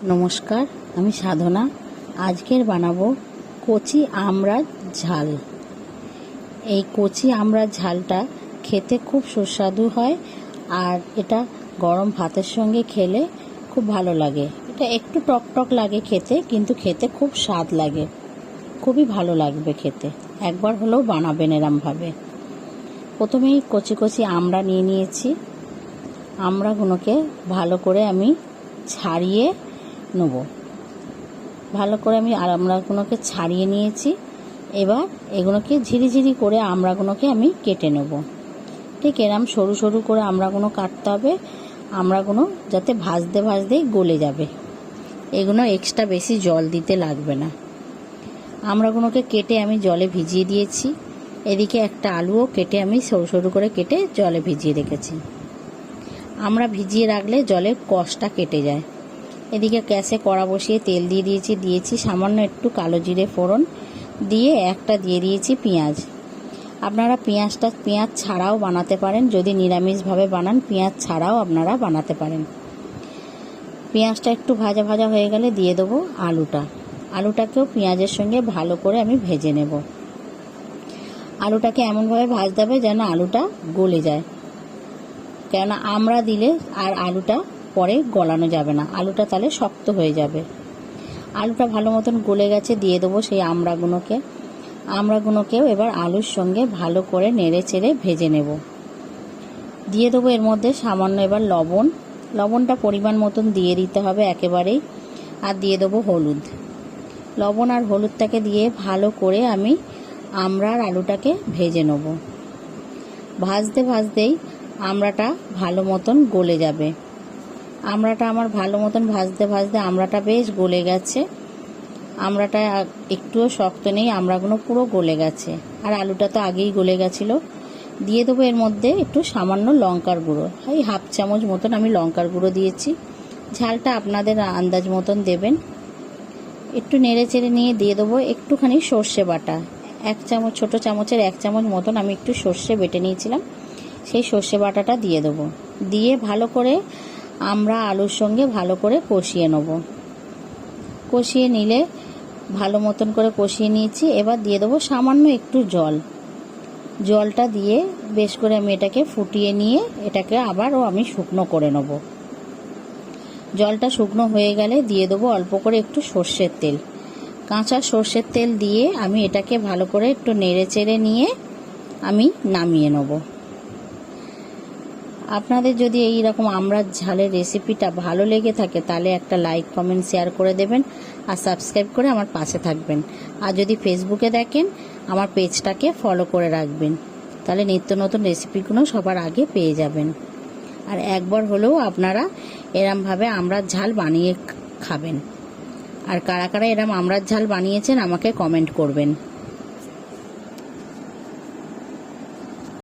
নমস্কার, আমি সাধনা। আজকের বানাবো কচি আমড়ার ঝাল। এই কচি আমড়ার ঝালটা খেতে খুব সুস্বাদু হয়, আর এটা গরম ভাতের সঙ্গে খেলে খুব ভালো লাগে। এটা একটু টক টক লাগে খেতে, কিন্তু খেতে খুব স্বাদ লাগে, খুবই ভালো লাগবে খেতে। একবার হলেও বানাবেন এরমভাবে। প্রথমেই কচি কচি আমড়া নিয়ে নিয়েছি। আমড়াগুলোকে ভালো করে আমি ছাড়িয়ে নেব। ভালো করে আমি আমড়াগুলোকে ছাড়িয়ে নিয়েছি। এবার এগুলোকে ঝিরিঝিরি করে আমড়াগুলোকে আমি কেটে নেব। ঠিক এরম সরু সরু করে আমড়াগুলো কাটতে হবে। আমড়াগুলো যাতে ভাজতে ভাজতেই গলে যাবে। এগুলো এক্সট্রা বেশি জল দিতে লাগবে না। আমড়াগুলোকে কেটে আমি জলে ভিজিয়ে দিয়েছি। এদিকে একটা আলুও কেটে আমি সরু সরু করে কেটে জলে ভিজিয়ে রেখেছি। আমড়া ভিজিয়ে রাখলে জলের কষটা কেটে যায়। এদিকে গ্যাসে কড়া বসিয়ে তেল দিয়েছি সামান্য একটু কালো জিরে ফোড়ন দিয়ে দিয়ে দিয়েছি পেঁয়াজ। আপনারা পেঁয়াজ ছাড়াও বানাতে পারেন। যদি নিরামিষভাবে বানান, পেঁয়াজ ছাড়াও আপনারা বানাতে পারেন। পেঁয়াজটা একটু ভাজা ভাজা হয়ে গেলে দিয়ে দেবো আলুটাকেও পেঁয়াজের সঙ্গে ভালো করে আমি ভেজে নেব। আলুটাকে এমনভাবে ভাজতে হবে যেন আলুটা গলে যায়, কেননা আমড়া দিলে আর আলুটা পরে গলানো যাবে না, আলুটা তাহলে শক্ত হয়ে যাবে। আলুটা ভালো মতন গলে গেছে, দিয়ে দেবো সেই আমড়াগুলোকেও এবার আলুর সঙ্গে ভালো করে নেড়ে চেড়ে ভেজে নেব। দিয়ে দেবো এর মধ্যে সামান্য এবার লবণটা পরিমাণ মতন দিয়ে দিতে হবে একেবারেই। আর দিয়ে দেবো হলুদ। লবণ আর হলুদটাকে দিয়ে ভালো করে আমি আমড়া আর আলুটাকে ভেজে নেব। ভাজতে ভাজতেই আমড়াটা ভালো মতন গলে যাবে। আমড়াটা আমার ভালো মতন ভাজতে ভাজতে আমড়াটা বেশ গলে গেছে। আমড়াটা একটুও শক্ত নেই, আমড়াগুলো পুরো গলে গেছে। আর আলুটা তো আগেই গলে গেছিলো। দিয়ে দেবো এর মধ্যে একটু সামান্য লঙ্কার গুঁড়ো, এই হাফ চামচ মতন আমি লঙ্কার গুঁড়ো দিয়েছি। ঝালটা আপনাদের আন্দাজ মতন দেবেন। একটু নেড়ে চেড়ে নিয়ে দিয়ে দেবো একটুখানি সর্ষে বাটা। ছোটো চামচের 1 চামচ মতন আমি একটু সর্ষে বেটে নিয়েছিলাম, সেই সর্ষে বাটাটা দিয়ে দেবো। দিয়ে ভালো করে আমরা আলুর সঙ্গে ভালো করে কষিয়ে নেব। কষিয়ে নিলে ভালো মতন করে কষিয়ে নিয়েছি। এবার দিয়ে দেবো সামান্য একটু জলটা দিয়ে বেশ করে আমি এটাকে ফুটিয়ে নিয়ে এটাকে আবারও আমি শুকনো করে নেব। জলটা শুকনো হয়ে গেলে দিয়ে দেবো অল্প করে একটু সর্ষের তেল, কাঁচা সর্ষের তেল দিয়ে আমি এটাকে ভালো করে একটু নেড়ে চেড়ে নিয়ে আমি নামিয়ে নেব। আপনাদের যদি এই রকম আমড়ার ঝালের রেসিপিটা ভালো লেগে থাকে তাহলে একটা লাইক, কমেন্ট, শেয়ার করে দেবেন আর সাবস্ক্রাইব করে আমার পাশে থাকবেন। আর যদি ফেসবুকে দেখেন, আমার পেজটাকে ফলো করে রাখবেন, তাহলে নিত্য নতুন রেসিপিগুলো সবার আগে পেয়ে যাবেন। আর একবার হলেও আপনারা এরমভাবে আমড়ার ঝাল বানিয়ে খাবেন। আর কারা কারা এরম আমড়ার ঝাল বানিয়েছেন আমাকে কমেন্ট করবেন।